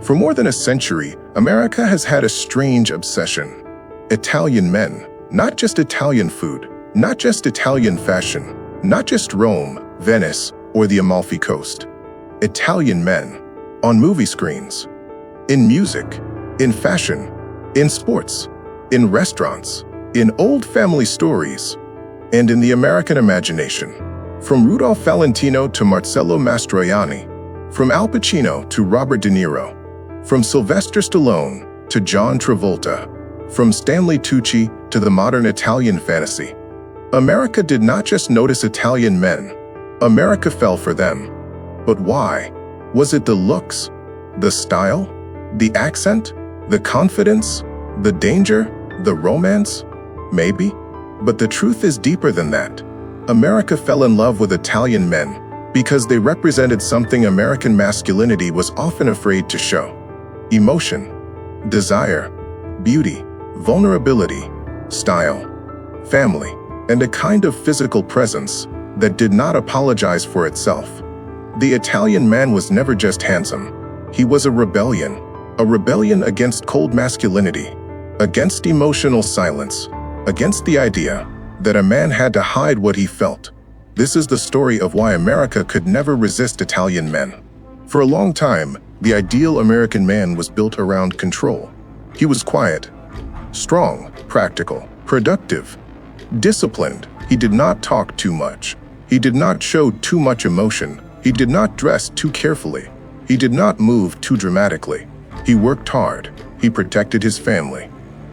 For more than a century, America has had a strange obsession. Italian men, not just Italian food, not just Italian fashion, not just Rome, Venice, or the Amalfi Coast. Italian men, on movie screens, in music, in fashion, in sports, in restaurants, in old family stories, and in the American imagination. From Rudolph Valentino to Marcello Mastroianni, from Al Pacino to Robert De Niro, from Sylvester Stallone to John Travolta, from Stanley Tucci to the modern Italian fantasy. America did not just notice Italian men, America fell for them. But why? Was it the looks, the style, the accent, the confidence, the danger, the romance? Maybe. But the truth is deeper than that. America fell in love with Italian men because they represented something American masculinity was often afraid to show. Emotion, desire, beauty, vulnerability, style, family, and a kind of physical presence that did not apologize for itself. The Italian man was never just handsome. He was a rebellion against cold masculinity, against emotional silence, against the idea that a man had to hide what he felt. This is the story of why America could never resist Italian men. For a long time, the ideal American man was built around control. He was quiet, strong, practical, productive, disciplined. He did not talk too much. He did not show too much emotion. He did not dress too carefully. He did not move too dramatically. He worked hard. He protected his family.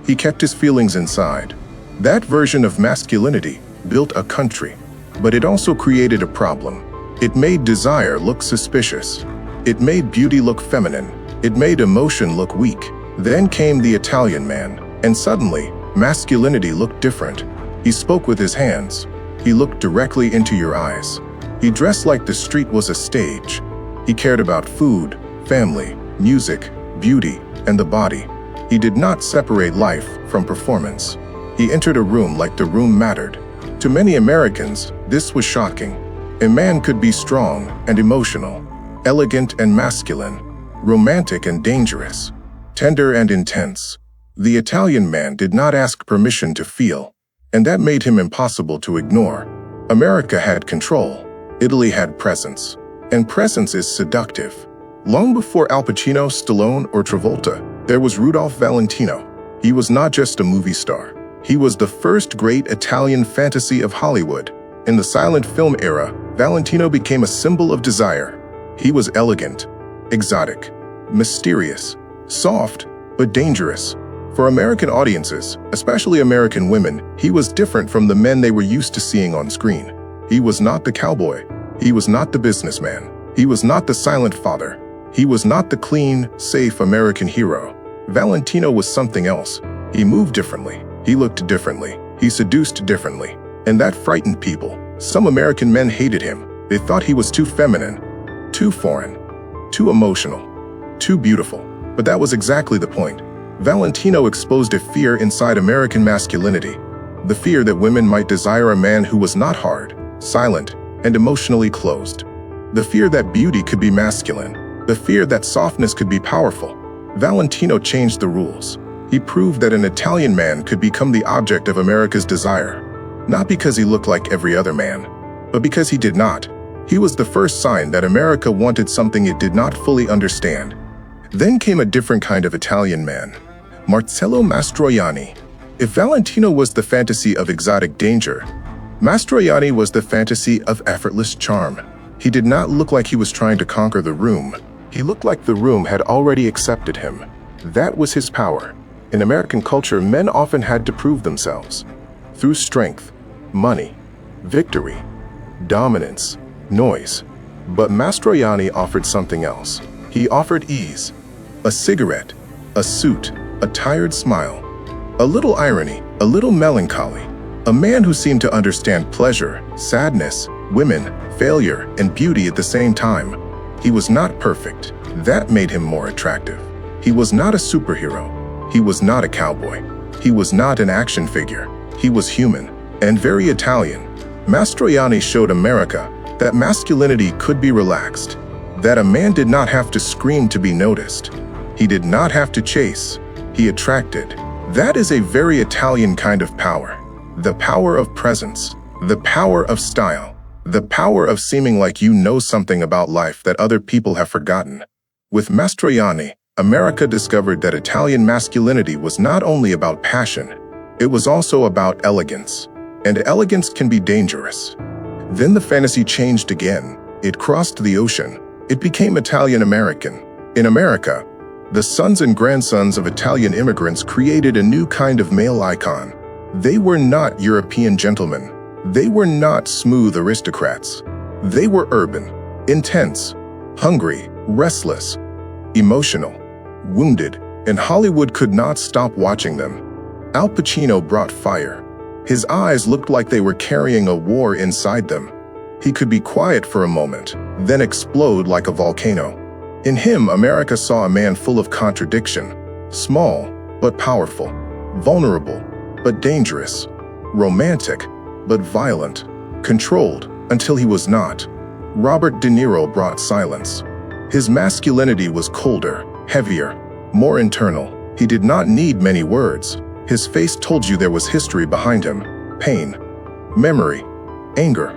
He kept his feelings inside. That version of masculinity built a country, but it also created a problem. It made desire look suspicious. It made beauty look feminine. It made emotion look weak. Then came the Italian man, and suddenly, masculinity looked different. He spoke with his hands. He looked directly into your eyes. He dressed like the street was a stage. He cared about food, family, music, beauty, and the body. He did not separate life from performance. He entered a room like the room mattered. To many Americans, this was shocking. A man could be strong and emotional, elegant and masculine, romantic and dangerous, tender and intense. The Italian man did not ask permission to feel, and that made him impossible to ignore. America had control. Italy had presence, and presence is seductive. Long before Al Pacino, Stallone, or Travolta, there was Rudolph Valentino. He was not just a movie star. He was the first great Italian fantasy of Hollywood. In the silent film era, Valentino became a symbol of desire. He was elegant, exotic, mysterious, soft, but dangerous. For American audiences, especially American women, he was different from the men they were used to seeing on screen. He was not the cowboy. He was not the businessman. He was not the silent father. He was not the clean, safe American hero. Valentino was something else. He moved differently. He looked differently. He seduced differently. And that frightened people. Some American men hated him. They thought he was too feminine, too foreign, too emotional, too beautiful. But that was exactly the point. Valentino exposed a fear inside American masculinity. The fear that women might desire a man who was not hard, silent, and emotionally closed. The fear that beauty could be masculine. The fear that softness could be powerful. Valentino changed the rules. He proved that an Italian man could become the object of America's desire. Not because he looked like every other man, but because he did not. He was the first sign that America wanted something it did not fully understand. Then came a different kind of Italian man, Marcello Mastroianni. If Valentino was the fantasy of exotic danger, Mastroianni was the fantasy of effortless charm. He did not look like he was trying to conquer the room. He looked like the room had already accepted him. That was his power. In American culture, men often had to prove themselves through strength, money, victory, dominance, noise. But Mastroianni offered something else. He offered ease, a cigarette, a suit, a tired smile, a little irony, a little melancholy. A man who seemed to understand pleasure, sadness, women, failure, and beauty at the same time. He was not perfect. That made him more attractive. He was not a superhero. He was not a cowboy. He was not an action figure. He was human and very Italian. Mastroianni showed America that masculinity could be relaxed, that a man did not have to scream to be noticed, He did not have to chase. He attracted. That is a very Italian kind of power. The power of presence. The power of style. The power of seeming like you know something about life that other people have forgotten. With Mastroianni, America discovered that Italian masculinity was not only about passion, it was also about elegance. And elegance can be dangerous. Then the fantasy changed again. It crossed the ocean. It became Italian-American. In America, the sons and grandsons of Italian immigrants created a new kind of male icon. They were not European gentlemen. They were not smooth aristocrats. They were urban, intense, hungry, restless, emotional, wounded, and Hollywood could not stop watching them. Al Pacino brought fire. His eyes looked like they were carrying a war inside them. He could be quiet for a moment, then explode like a volcano. In him, America saw a man full of contradiction, small but powerful, vulnerable but dangerous, romantic but violent, controlled until he was not. Robert De Niro brought silence. His masculinity was colder, heavier, more internal. He did not need many words. His face told you there was history behind him, pain, memory, anger,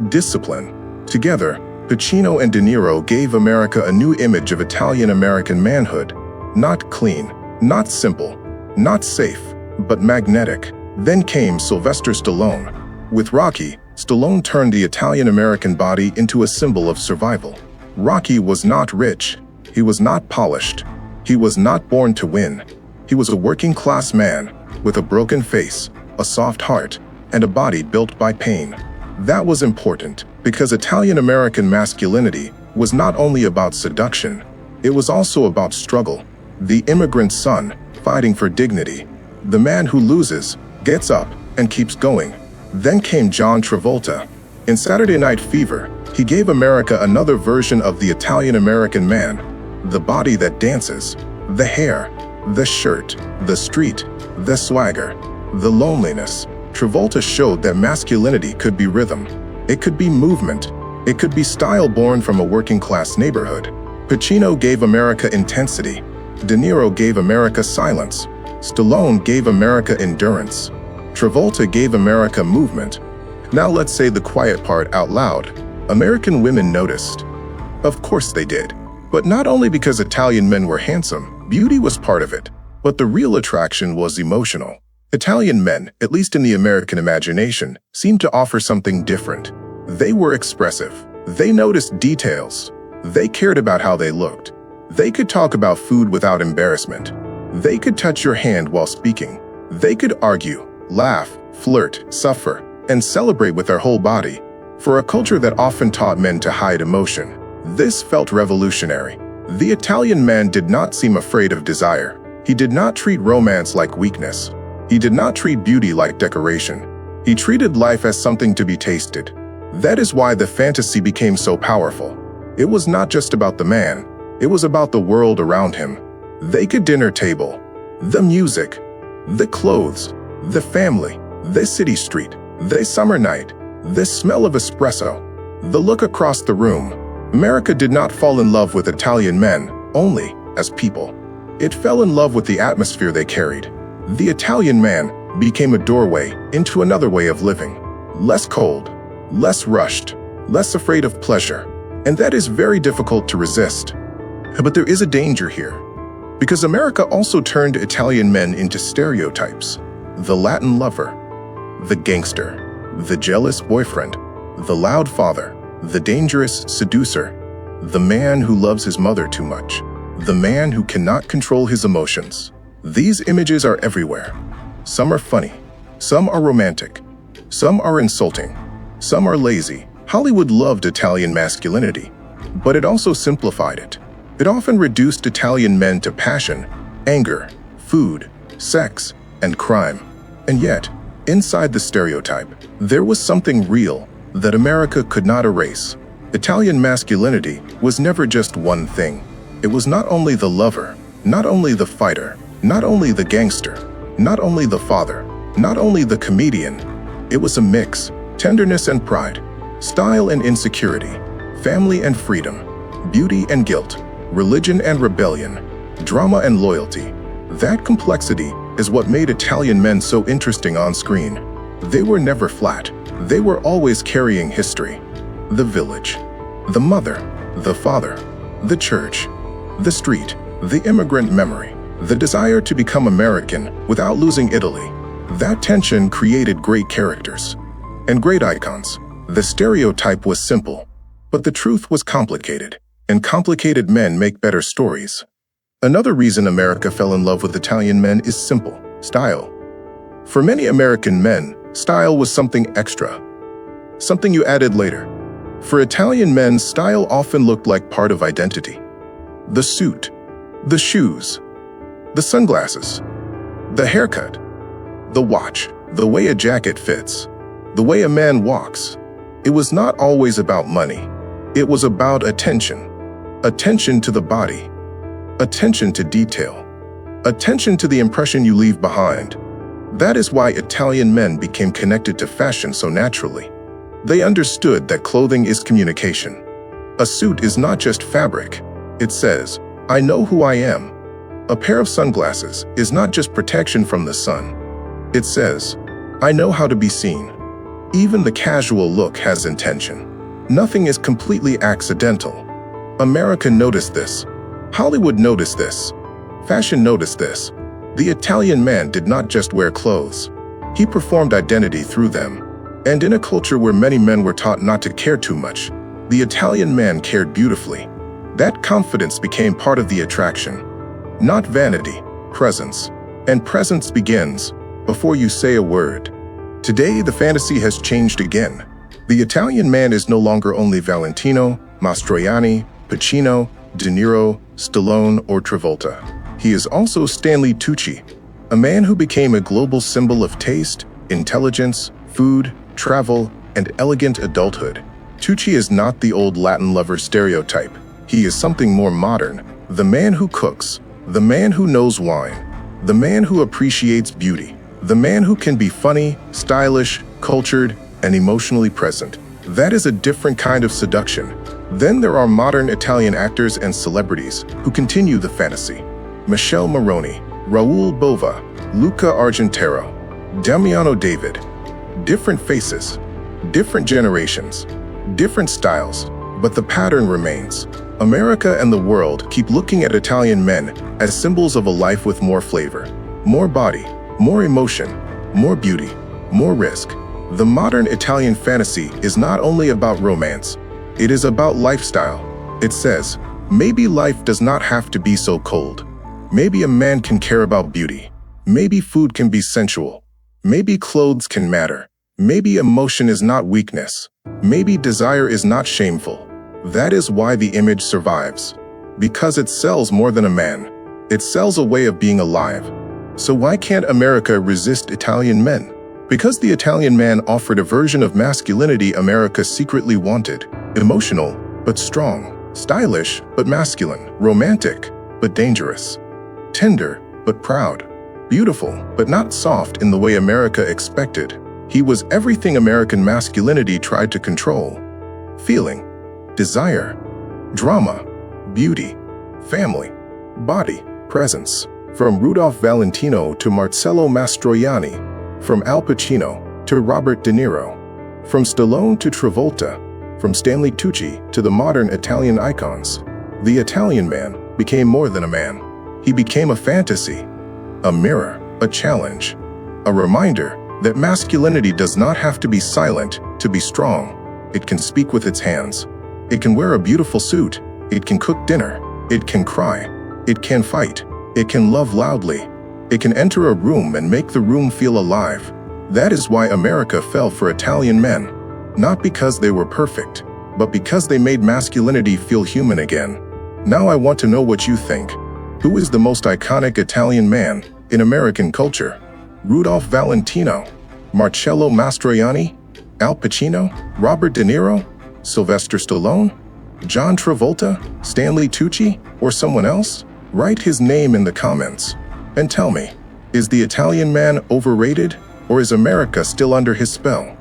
discipline. Together, Pacino and De Niro gave America a new image of Italian-American manhood. Not clean, not simple, not safe, but magnetic. Then came Sylvester Stallone. With Rocky, Stallone turned the Italian-American body into a symbol of survival. Rocky was not rich. He was not polished. He was not born to win. He was a working-class man with a broken face, a soft heart, and a body built by pain. That was important because Italian-American masculinity was not only about seduction, it was also about struggle. The immigrant son fighting for dignity. The man who loses, gets up, and keeps going. Then came John Travolta. In Saturday Night Fever, he gave America another version of the Italian-American man. The body that dances, the hair, the shirt, the street, the swagger, the loneliness. Travolta showed that masculinity could be rhythm. It could be movement. It could be style born from a working-class neighborhood. Pacino gave America intensity. De Niro gave America silence. Stallone gave America endurance. Travolta gave America movement. Now let's say the quiet part out loud. American women noticed. Of course they did. But not only because Italian men were handsome, beauty was part of it. But the real attraction was emotional. Italian men, at least in the American imagination, seemed to offer something different. They were expressive. They noticed details. They cared about how they looked. They could talk about food without embarrassment. They could touch your hand while speaking. They could argue, laugh, flirt, suffer, and celebrate with their whole body. For a culture that often taught men to hide emotion, this felt revolutionary. The Italian man did not seem afraid of desire. He did not treat romance like weakness. He did not treat beauty like decoration. He treated life as something to be tasted. That is why the fantasy became so powerful. It was not just about the man. It was about the world around him. The dinner table, the music, the clothes, the family, the city street, the summer night, the smell of espresso, the look across the room. America did not fall in love with Italian men only as people. It fell in love with the atmosphere they carried. The Italian man became a doorway into another way of living. Less cold, less rushed, less afraid of pleasure. And that is very difficult to resist. But there is a danger here. Because America also turned Italian men into stereotypes. The Latin lover, the gangster, the jealous boyfriend, the loud father, the dangerous seducer, the man who loves his mother too much, the man who cannot control his emotions. These images are everywhere. Some are funny, some are romantic, some are insulting, some are lazy. Hollywood loved Italian masculinity, but it also simplified it. It often reduced Italian men to passion, anger, food, sex, and crime. And yet, inside the stereotype, there was something real that America could not erase. Italian masculinity was never just one thing. It was not only the lover, not only the fighter, not only the gangster, not only the father, not only the comedian. It was a mix, tenderness and pride, style and insecurity, family and freedom, beauty and guilt, religion and rebellion. drama and loyalty. That complexity is what made Italian men so interesting on screen. They were never flat. They were always carrying history. The village, the mother, the father, the church, the street, the immigrant memory, the desire to become American without losing Italy. That tension created great characters and great icons. The stereotype was simple, but the truth was complicated, and complicated men make better stories. Another reason America fell in love with Italian men is simple: style. For many American men, style was something extra, something you added later. For Italian men, style often looked like part of identity. The suit, the shoes, the sunglasses, the haircut, the watch, the way a jacket fits, the way a man walks. It was not always about money. It was about attention. Attention to the body. Attention to detail. Attention to the impression you leave behind. That is why Italian men became connected to fashion so naturally. They understood that clothing is communication. A suit is not just fabric. It says, "I know who I am." A pair of sunglasses is not just protection from the sun. It says, "I know how to be seen." Even the casual look has intention. Nothing is completely accidental. America noticed this. Hollywood noticed this. Fashion noticed this. The Italian man did not just wear clothes. He performed identity through them. And in a culture where many men were taught not to care too much, the Italian man cared beautifully. That confidence became part of the attraction. Not vanity, presence. And presence begins before you say a word. Today, the fantasy has changed again. The Italian man is no longer only Valentino, Mastroianni, Pacino, De Niro, Stallone, or Travolta. He is also Stanley Tucci, a man who became a global symbol of taste, intelligence, food, travel, and elegant adulthood. Tucci is not the old Latin lover stereotype. He is something more modern, the man who cooks, the man who knows wine, the man who appreciates beauty, the man who can be funny, stylish, cultured, and emotionally present. That is a different kind of seduction. Then there are modern Italian actors and celebrities who continue the fantasy. Michelle Moroni, Raul Bova, Luca Argentero, Damiano David. Different faces, different generations, different styles, but the pattern remains. America and the world keep looking at Italian men as symbols of a life with more flavor, more body, more emotion, more beauty, more risk. The modern Italian fantasy is not only about romance, it is about lifestyle. It says, maybe life does not have to be so cold. Maybe a man can care about beauty. Maybe food can be sensual. Maybe clothes can matter. Maybe emotion is not weakness. Maybe desire is not shameful. That is why the image survives. Because it sells more than a man. It sells a way of being alive. So why can't America resist Italian men? Because the Italian man offered a version of masculinity America secretly wanted. Emotional, but strong. Stylish, but masculine. Romantic, but dangerous. Tender, but proud. Beautiful, but not soft in the way America expected. He was everything American masculinity tried to control. Feeling, desire, drama, beauty, family, body, presence. From Rudolph Valentino to Marcello Mastroianni, from Al Pacino to Robert De Niro, from Stallone to Travolta, from Stanley Tucci to the modern Italian icons, the Italian man became more than a man. He became a fantasy, a mirror, a challenge, a reminder that masculinity does not have to be silent to be strong. It can speak with its hands. It can wear a beautiful suit. It can cook dinner. It can cry. It can fight. It can love loudly. It can enter a room and make the room feel alive. That is why America fell for Italian men. Not because they were perfect, but because they made masculinity feel human again. Now I want to know what you think. Who is the most iconic Italian man in American culture? Rudolph Valentino, Marcello Mastroianni, Al Pacino, Robert De Niro, Sylvester Stallone, John Travolta, Stanley Tucci, or someone else? Write his name in the comments. And tell me, is the Italian man overrated, or is America still under his spell?